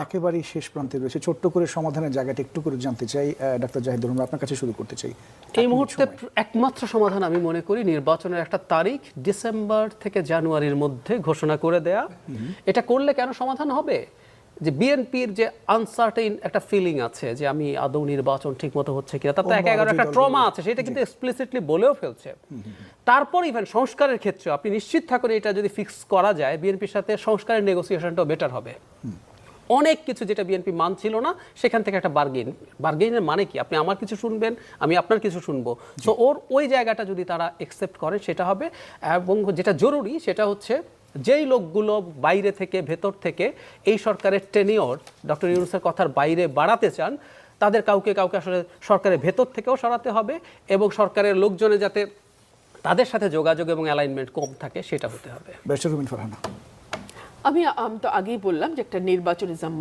একেবারেই শেষ প্রান্তে রয়েছে, ছোট্ট করে সমাধানের জায়গাটা একটু করে জানতে চাই। ডাক্তার জাহিদুর রহমান, আপনার কাছে শুরু করতে চাই। এই মুহূর্তে একমাত্র সমাধান আমি মনে করি নির্বাচনের একটা তারিখ ডিসেম্বর থেকে জানুয়ারির মধ্যে ঘোষণা করে দেয়া। এটা করলে কেন সমাধান হবে, যে বিএনপির যে আনসার্টেইন একটা ফিলিং আছে যে আমি আদৌ নির্বাচন ঠিক মতো হচ্ছে কিনা, তাতে একটা ট্রমা আছে, সেটা কিন্তু এক্সপ্লিসিটলি বলেও ফেলছে। তারপর ইভেন সংস্কারের ক্ষেত্রে আপনি নিশ্চিত থাকুন এটা যদি ফিক্স করা যায় বিএনপির সাথে সংস্কারের নেগোসিয়েশনটাও বেটার হবে। অনেক কিছু যেটা বিএনপি মানছিল না সেখান থেকে একটা বার্গেইনের মানে কি, আপনি আমার কিছু শুনবেন, আমি আপনার কিছু শুনবো। সো ওই জায়গাটা যদি তারা একসেপ্ট করেন সেটা হবে। এবং যেটা জরুরি সেটা হচ্ছে যেই লোকগুলো বাইরে থেকে ভেতর থেকে এই সরকারের টেনিওর ডক্টর ইউনূসের কথার বাইরে বাড়াতে চান, তাদের কাউকে আসলে সরকারের ভেতর থেকেও সরাতে হবে এবং সরকারের লোকজনে যাতে তাদের সাথে যোগাযোগ এবং অ্যালাইনমেন্ট কম থাকে সেটা হতে হবে। ব্যারিস্টার রুমিন ফারহানা, আমি তো আগেই বললাম যে একটা নির্বাচন